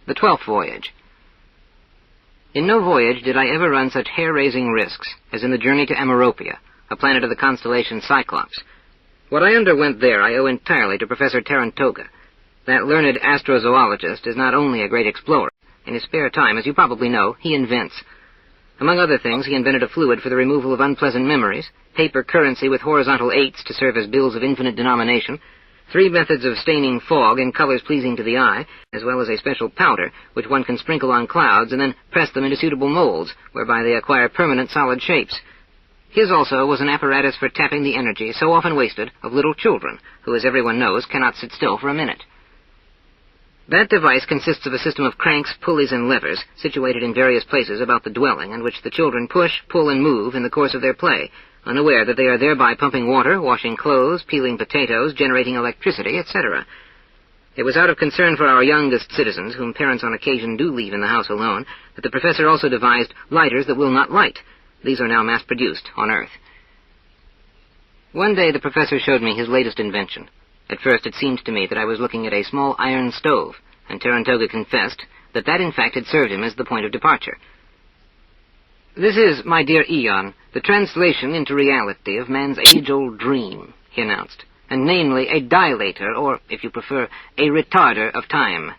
The 12th Voyage. In no voyage did I ever run such hair-raising risks as in the journey to Ameropia, a planet of the constellation Cyclops. What I underwent there I owe entirely to Professor Tarantoga. That learned astrozoologist is not only a great explorer. In his spare time, as you probably know, he invents. Among other things, he invented a fluid for the removal of unpleasant memories, paper currency with horizontal 8s to serve as bills of infinite denomination, 3 methods of staining fog in colors pleasing to the eye, as well as a special powder which one can sprinkle on clouds and then press them into suitable molds, whereby they acquire permanent solid shapes. His also was an apparatus for tapping the energy so often wasted of little children, who, as everyone knows, cannot sit still for a minute. That device consists of a system of cranks, pulleys, and levers, situated in various places about the dwelling, in which the children push, pull, and move in the course of their play, unaware that they are thereby pumping water, washing clothes, peeling potatoes, generating electricity, etc. It was out of concern for our youngest citizens, whom parents on occasion do leave in the house alone, that the professor also devised lighters that will not light. These are now mass-produced on Earth. One day the professor showed me his latest invention. At first it seemed to me that I was looking at a small iron stove, and Tarantoga confessed that in fact had served him as the point of departure. "This is, my dear Ijon, the translation into reality of man's age-old dream," he announced, "and namely a dilator, or, if you prefer, a retarder of time.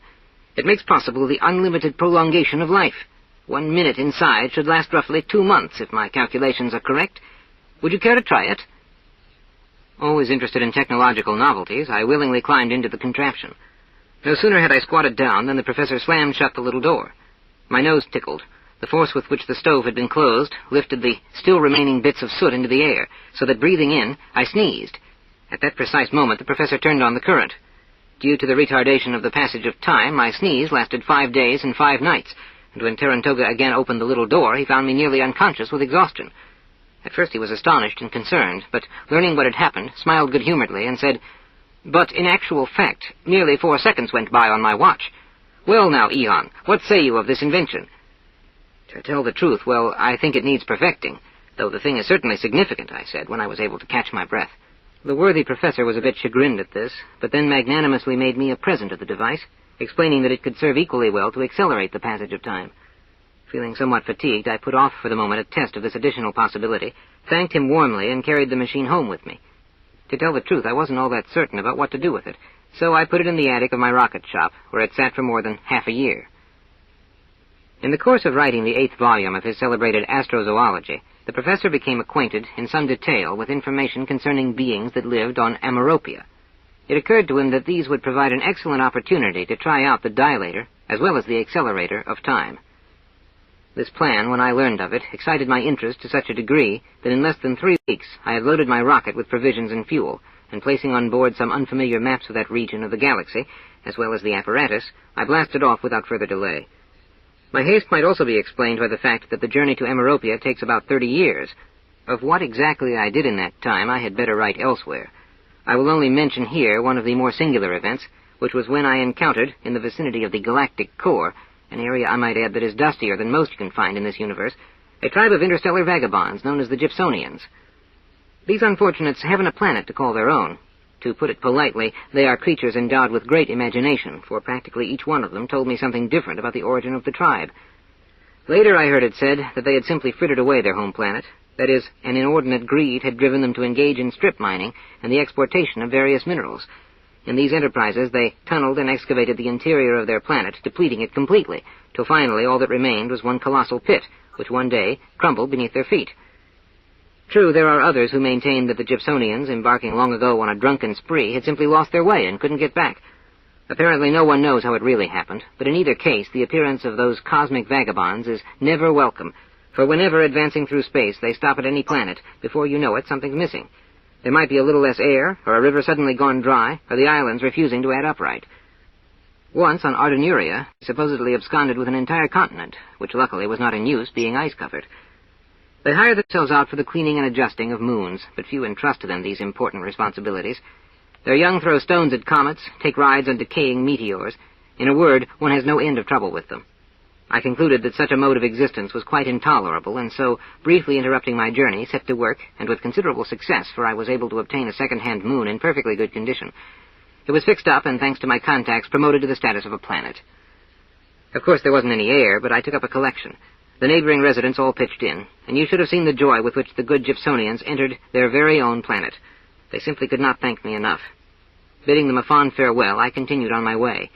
It makes possible the unlimited prolongation of life. 1 minute inside should last roughly 2 months, if my calculations are correct. Would you care to try it?" Always interested in technological novelties, I willingly climbed into the contraption. No sooner had I squatted down than the professor slammed shut the little door. My nose tickled. The force with which the stove had been closed lifted the still remaining bits of soot into the air, so that breathing in, I sneezed. At that precise moment the professor turned on the current. Due to the retardation of the passage of time, my sneeze lasted 5 days and 5 nights, and when Tarantoga again opened the little door, he found me nearly unconscious with exhaustion. At first he was astonished and concerned, but learning what had happened, smiled good-humoredly and said, "But in actual fact, nearly 4 seconds went by on my watch. Well now, Ijon, what say you of this invention?" "To tell the truth, well, I think it needs perfecting, though the thing is certainly significant," I said, when I was able to catch my breath. The worthy professor was a bit chagrined at this, but then magnanimously made me a present of the device, explaining that it could serve equally well to accelerate the passage of time. Feeling somewhat fatigued, I put off for the moment a test of this additional possibility, thanked him warmly, and carried the machine home with me. To tell the truth, I wasn't all that certain about what to do with it, so I put it in the attic of my rocket shop, where it sat for more than half a year. In the course of writing the 8th volume of his celebrated Astrozoology, the professor became acquainted in some detail with information concerning beings that lived on Ameropia. It occurred to him that these would provide an excellent opportunity to try out the dilator as well as the accelerator of time. This plan, when I learned of it, excited my interest to such a degree that in less than 3 weeks I had loaded my rocket with provisions and fuel, and placing on board some unfamiliar maps of that region of the galaxy, as well as the apparatus, I blasted off without further delay. My haste might also be explained by the fact that the journey to Ameropia takes about 30 years. Of what exactly I did in that time I had better write elsewhere. I will only mention here one of the more singular events, which was when I encountered, in the vicinity of the galactic core, an area I might add that is dustier than most you can find in this universe, a tribe of interstellar vagabonds known as the Gypsonians. These unfortunates haven't a planet to call their own. To put it politely, they are creatures endowed with great imagination, for practically each one of them told me something different about the origin of the tribe. Later I heard it said that they had simply frittered away their home planet. That is, an inordinate greed had driven them to engage in strip mining and the exportation of various minerals. In these enterprises they tunneled and excavated the interior of their planet, depleting it completely, till finally all that remained was one colossal pit, which one day crumbled beneath their feet. True, there are others who maintain that the Gypsonians, embarking long ago on a drunken spree, had simply lost their way and couldn't get back. Apparently no one knows how it really happened, but in either case the appearance of those cosmic vagabonds is never welcome, for whenever advancing through space they stop at any planet, before you know it something's missing. There might be a little less air, or a river suddenly gone dry, or the islands refusing to add upright. Once, on Ardenuria, supposedly absconded with an entire continent, which luckily was not in use, being ice-covered. They hire themselves out for the cleaning and adjusting of moons, but few entrust to them these important responsibilities. Their young throw stones at comets, take rides on decaying meteors. In a word, one has no end of trouble with them. I concluded that such a mode of existence was quite intolerable, and so, briefly interrupting my journey, set to work, and with considerable success, for I was able to obtain a second-hand moon in perfectly good condition. It was fixed up, and thanks to my contacts, promoted to the status of a planet. Of course there wasn't any air, but I took up a collection. The neighboring residents all pitched in, and you should have seen the joy with which the good Gypsonians entered their very own planet. They simply could not thank me enough. Bidding them a fond farewell, I continued on my way.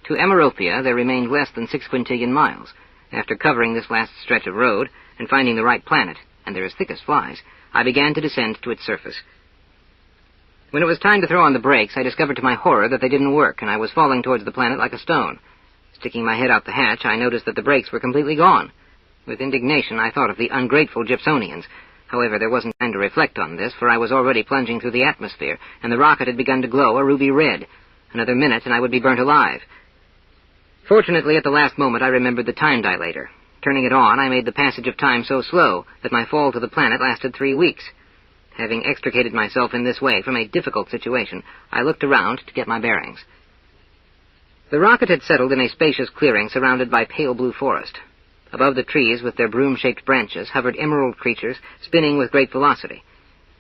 To Emeropia there remained less than 6 quintillion miles. After covering this last stretch of road, and finding the right planet, and they're as thick as flies, I began to descend to its surface. When it was time to throw on the brakes, I discovered to my horror that they didn't work, and I was falling towards the planet like a stone. Sticking my head out the hatch, I noticed that the brakes were completely gone. With indignation, I thought of the ungrateful Gypsonians. However, there wasn't time to reflect on this, for I was already plunging through the atmosphere, and the rocket had begun to glow a ruby red. Another minute, and I would be burnt alive. Fortunately, at the last moment, I remembered the time dilator. Turning it on, I made the passage of time so slow that my fall to the planet lasted 3 weeks. Having extricated myself in this way from a difficult situation, I looked around to get my bearings. The rocket had settled in a spacious clearing surrounded by pale blue forest. Above the trees, with their broom-shaped branches, hovered emerald creatures, spinning with great velocity.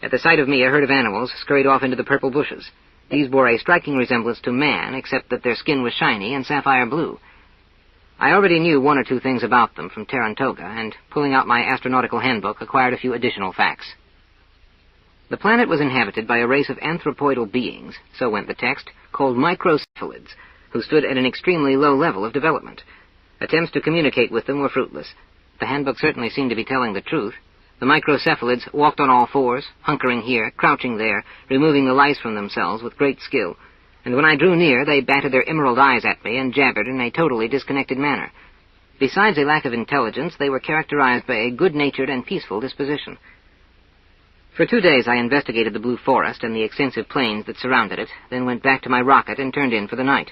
At the sight of me, a herd of animals scurried off into the purple bushes. These bore a striking resemblance to man, except that their skin was shiny and sapphire blue. I already knew 1 or 2 things about them from Tarantoga, and, pulling out my astronautical handbook, acquired a few additional facts. The planet was inhabited by a race of anthropoidal beings, so went the text, called Microcephalics, who stood at an extremely low level of development. Attempts to communicate with them were fruitless. The handbook certainly seemed to be telling the truth. The Microcephalics walked on all fours, hunkering here, crouching there, removing the lice from themselves with great skill, and when I drew near, they batted their emerald eyes at me and jabbered in a totally disconnected manner. Besides a lack of intelligence, they were characterized by a good-natured and peaceful disposition. For 2 days I investigated the blue forest and the extensive plains that surrounded it, then went back to my rocket and turned in for the night.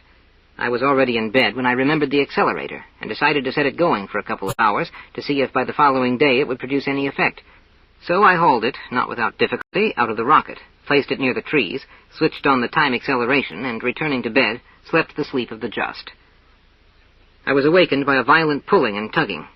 I was already in bed when I remembered the accelerator, and decided to set it going for a couple of hours to see if by the following day it would produce any effect. So I hauled it, not without difficulty, out of the rocket, placed it near the trees, switched on the time acceleration, and returning to bed, slept the sleep of the just. I was awakened by a violent pulling and tugging.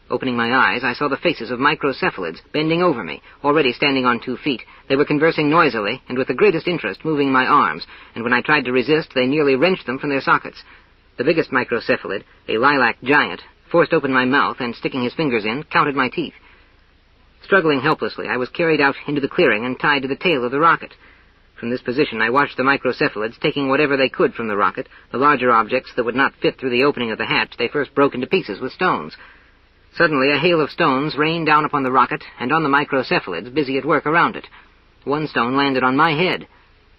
Opening my eyes, I saw the faces of Microcephalics bending over me, already standing on 2 feet. They were conversing noisily, and with the greatest interest moving my arms, and when I tried to resist, they nearly wrenched them from their sockets. The biggest microcephalid, a lilac giant, forced open my mouth, and sticking his fingers in, counted my teeth. Struggling helplessly, I was carried out into the clearing and tied to the tail of the rocket. From this position, I watched the microcephalids taking whatever they could from the rocket. The larger objects that would not fit through the opening of the hatch they first broke into pieces with stones. Suddenly, a hail of stones rained down upon the rocket and on the microcephalids busy at work around it. 1 stone landed on my head.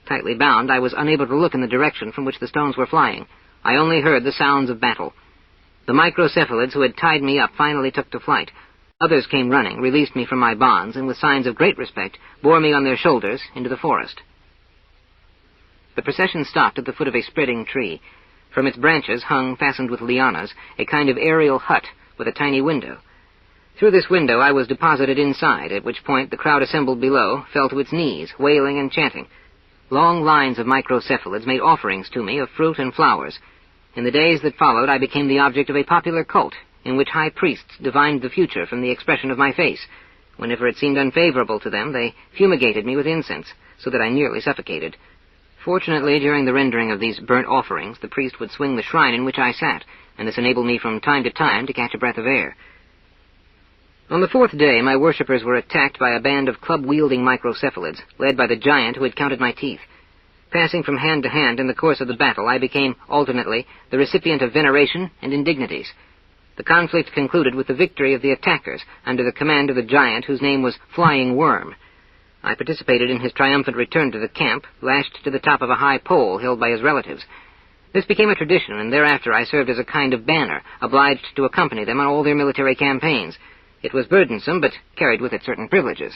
Tightly bound, I was unable to look in the direction from which the stones were flying. I only heard the sounds of battle. The microcephalids who had tied me up finally took to flight. Others came running, released me from my bonds, and with signs of great respect, bore me on their shoulders into the forest. The procession stopped at the foot of a spreading tree. From its branches hung, fastened with lianas, a kind of aerial hut with a tiny window. Through this window I was deposited inside, at which point the crowd assembled below fell to its knees, wailing and chanting. Long lines of microcephalids made offerings to me of fruit and flowers. In the days that followed, I became the object of a popular cult, in which high priests divined the future from the expression of my face. Whenever it seemed unfavorable to them, they fumigated me with incense, so that I nearly suffocated. Fortunately, during the rendering of these burnt offerings, the priest would swing the shrine in which I sat, and this enabled me from time to time to catch a breath of air. On the 4th day, my worshippers were attacked by a band of club-wielding microcephalids, led by the giant who had counted my teeth. Passing from hand to hand in the course of the battle, I became, alternately, the recipient of veneration and indignities. The conflict concluded with the victory of the attackers, under the command of the giant whose name was Flying Worm. I participated in his triumphant return to the camp, lashed to the top of a high pole held by his relatives. This became a tradition, and thereafter I served as a kind of banner, obliged to accompany them on all their military campaigns. It was burdensome, but carried with it certain privileges.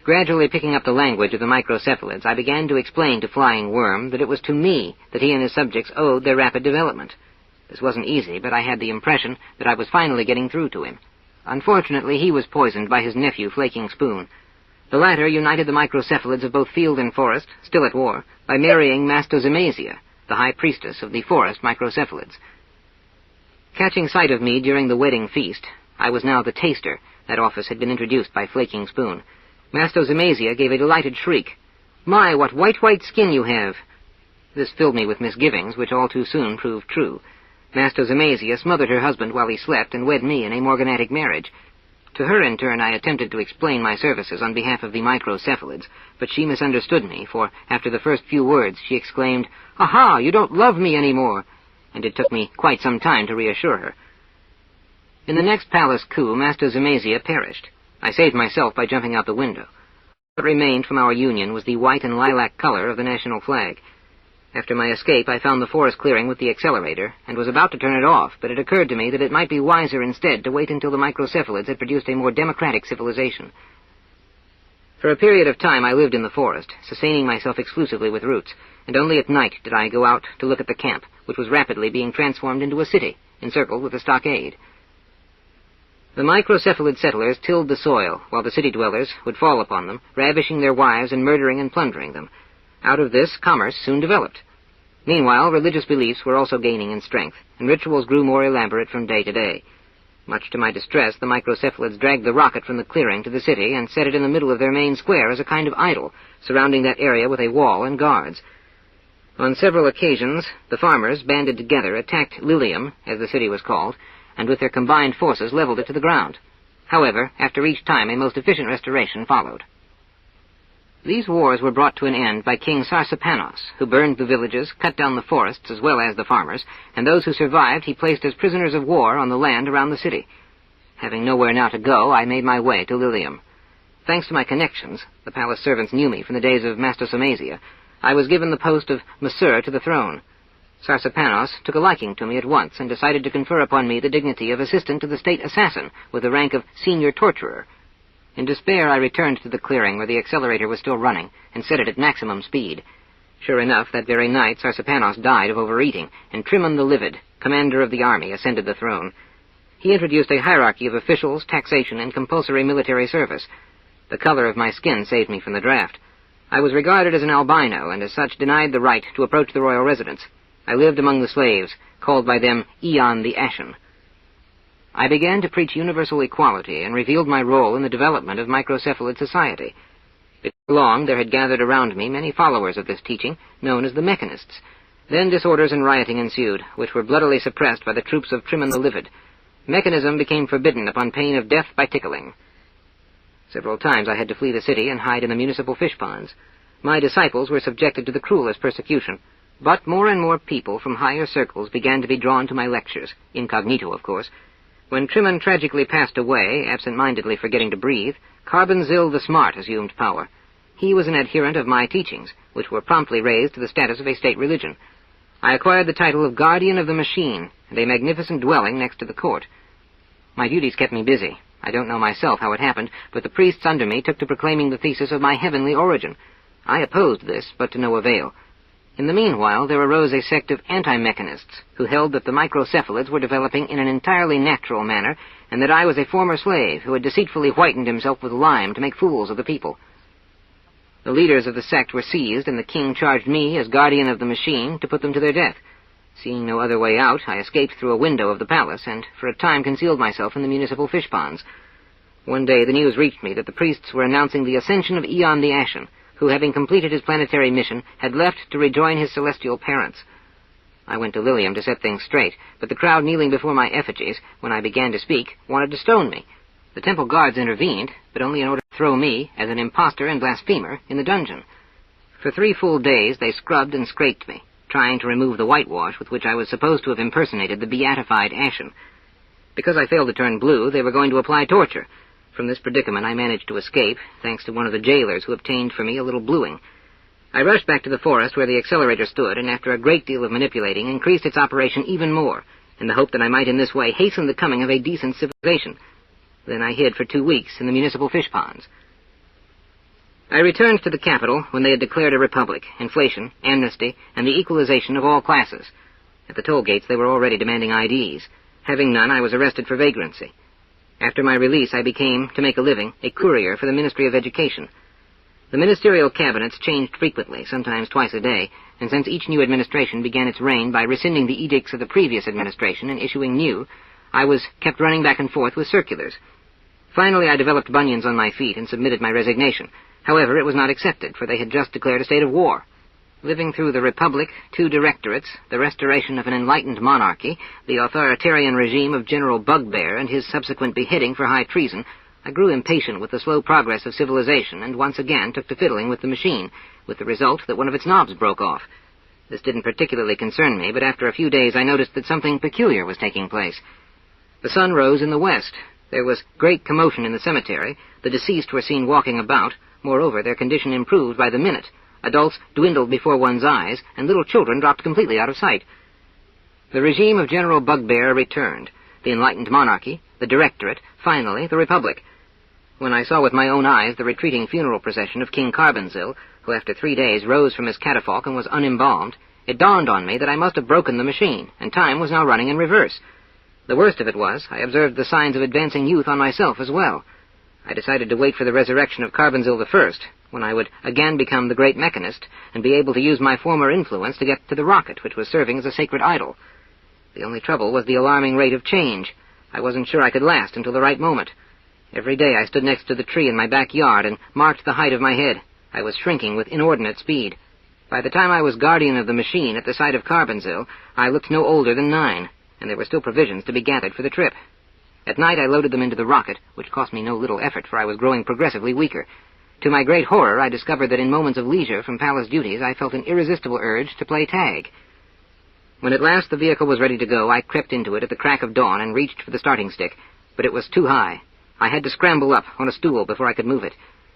Gradually picking up the language of the microcephalids, I began to explain to Flying Worm that it was to me that he and his subjects owed their rapid development. This wasn't easy, but I had the impression that I was finally getting through to him. Unfortunately, he was poisoned by his nephew, Flaking Spoon. The latter united the microcephalids of both field and forest, still at war, by marrying Mastozemasia, the high priestess of the forest microcephalids. Catching sight of me during the wedding feast, I was now the taster. That office had been introduced by Flaking Spoon. Mastozemasia gave a delighted shriek. "My, what white skin you have!" This filled me with misgivings, which all too soon proved true. Master Zemazia smothered her husband while he slept and wed me in a morganatic marriage. To her, in turn, I attempted to explain my services on behalf of the Microcephalids, but she misunderstood me, for after the first few words she exclaimed, "Aha, you don't love me any more," and it took me quite some time to reassure her. In the next palace coup, Master Zemazia perished. I saved myself by jumping out the window. What remained from our union was the white and lilac color of the national flag. After my escape, I found the forest clearing with the accelerator, and was about to turn it off, but it occurred to me that it might be wiser instead to wait until the Microcephalids had produced a more democratic civilization. For a period of time I lived in the forest, sustaining myself exclusively with roots, and only at night did I go out to look at the camp, which was rapidly being transformed into a city, encircled with a stockade. The Microcephalid settlers tilled the soil, while the city dwellers would fall upon them, ravishing their wives and murdering and plundering them. Out of this, commerce soon developed. Meanwhile, religious beliefs were also gaining in strength, and rituals grew more elaborate from day to day. Much to my distress, the Microcephalids dragged the rocket from the clearing to the city and set it in the middle of their main square as a kind of idol, surrounding that area with a wall and guards. On several occasions, the farmers, banded together, attacked Lilium, as the city was called, and with their combined forces leveled it to the ground. However, after each time, a most efficient restoration followed. These wars were brought to an end by King Sarsapanos, who burned the villages, cut down the forests as well as the farmers, and those who survived he placed as prisoners of war on the land around the city. Having nowhere now to go, I made my way to Lilium. Thanks to my connections, the palace servants knew me from the days of Master Zemazia, I was given the post of Masseur to the throne. Sarsapanos took a liking to me at once and decided to confer upon me the dignity of assistant to the state assassin, with the rank of senior torturer. In despair, I returned to the clearing where the accelerator was still running, and set it at maximum speed. Sure enough, that very night Sarsapanos died of overeating, and Trimon the Livid, commander of the army, ascended the throne. He introduced a hierarchy of officials, taxation, and compulsory military service. The color of my skin saved me from the draft. I was regarded as an albino, and as such denied the right to approach the royal residence. I lived among the slaves, called by them Ijon the Ashen. I began to preach universal equality and revealed my role in the development of microcephalid society. Before long, there had gathered around me many followers of this teaching, known as the mechanists. Then disorders and rioting ensued, which were bloodily suppressed by the troops of Trimon the Livid. Mechanism became forbidden upon pain of death by tickling. Several times I had to flee the city and hide in the municipal fish ponds. My disciples were subjected to the cruelest persecution, but more and more people from higher circles began to be drawn to my lectures, incognito, of course. When Trimon tragically passed away, absent-mindedly forgetting to breathe, Carbonzil the Smart assumed power. He was an adherent of my teachings, which were promptly raised to the status of a state religion. I acquired the title of Guardian of the Machine, and a magnificent dwelling next to the court. My duties kept me busy. I don't know myself how it happened, but the priests under me took to proclaiming the thesis of my heavenly origin. I opposed this, but to no avail. In the meanwhile, there arose a sect of anti-mechanists, who held that the microcephalids were developing in an entirely natural manner, and that I was a former slave who had deceitfully whitened himself with lime to make fools of the people. The leaders of the sect were seized, and the king charged me, as guardian of the machine, to put them to their death. Seeing no other way out, I escaped through a window of the palace, and for a time concealed myself in the municipal fish ponds. One day the news reached me that the priests were announcing the ascension of Ijon the Ashen, who, having completed his planetary mission, had left to rejoin his celestial parents. I went to Lilium to set things straight, but the crowd kneeling before my effigies, when I began to speak, wanted to stone me. The temple guards intervened, but only in order to throw me, as an impostor and blasphemer, in the dungeon. For 3 full days they scrubbed and scraped me, trying to remove the whitewash with which I was supposed to have impersonated the beatified Ashen. Because I failed to turn blue, they were going to apply torture. From this predicament I managed to escape, thanks to one of the jailers who obtained for me a little bluing. I rushed back to the forest where the accelerator stood, and after a great deal of manipulating, increased its operation even more, in the hope that I might in this way hasten the coming of a decent civilization. Then I hid for 2 weeks in the municipal fish ponds. I returned to the capital when they had declared a republic, inflation, amnesty, and the equalization of all classes. At the toll gates they were already demanding IDs. Having none, I was arrested for vagrancy. After my release, I became, to make a living, a courier for the Ministry of Education. The ministerial cabinets changed frequently, sometimes twice a day, and since each new administration began its reign by rescinding the edicts of the previous administration and issuing new, I was kept running back and forth with circulars. Finally, I developed bunions on my feet and submitted my resignation. However, it was not accepted, for they had just declared a state of war. Living through the Republic, 2 directorates, the restoration of an enlightened monarchy, the authoritarian regime of General Bugbear, and his subsequent beheading for high treason, I grew impatient with the slow progress of civilization, and once again took to fiddling with the machine, with the result that one of its knobs broke off. This didn't particularly concern me, but after a few days I noticed that something peculiar was taking place. The sun rose in the west. There was great commotion in the cemetery. The deceased were seen walking about. Moreover, their condition improved by the minute. Adults dwindled before one's eyes, and little children dropped completely out of sight. The regime of General Bugbear returned. The enlightened monarchy, the directorate, finally the Republic. When I saw with my own eyes the retreating funeral procession of King Carbonzil, who after 3 days rose from his catafalque and was unembalmed, it dawned on me that I must have broken the machine, and time was now running in reverse. The worst of it was, I observed the signs of advancing youth on myself as well. I decided to wait for the resurrection of Carbonzil I, when I would again become the great mechanist, and be able to use my former influence to get to the rocket, which was serving as a sacred idol. The only trouble was the alarming rate of change. I wasn't sure I could last until the right moment. Every day I stood next to the tree in my backyard and marked the height of my head. I was shrinking with inordinate speed. By the time I was guardian of the machine at the site of Carbonzil, I looked no older than 9, and there were still provisions to be gathered for the trip. At night I loaded them into the rocket, which cost me no little effort, for I was growing progressively weaker. To my great horror, I discovered that in moments of leisure from palace duties I felt an irresistible urge to play tag. When at last the vehicle was ready to go, I crept into it at the crack of dawn and reached for the starting stick, but it was too high. I had to scramble up on a stool before I could move it.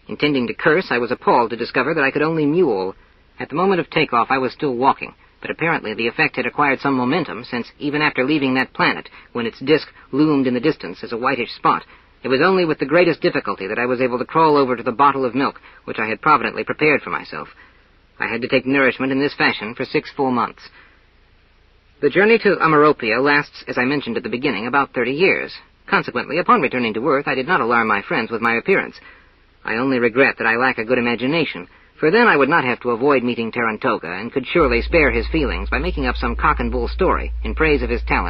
Intending to curse, I was appalled to discover that I could only mule. At the moment of takeoff, I was still walking, but apparently the effect had acquired some momentum, since even after leaving that planet, when its disk loomed in the distance as a whitish spot, it was only with the greatest difficulty that I was able to crawl over to the bottle of milk, which I had providently prepared for myself. I had to take nourishment in this fashion for 6 full months. The journey to Ameropia lasts, as I mentioned at the beginning, about 30 years. Consequently, upon returning to Earth, I did not alarm my friends with my appearance. I only regret that I lack a good imagination, for then I would not have to avoid meeting Tarantoga, and could surely spare his feelings by making up some cock-and-bull story in praise of his talent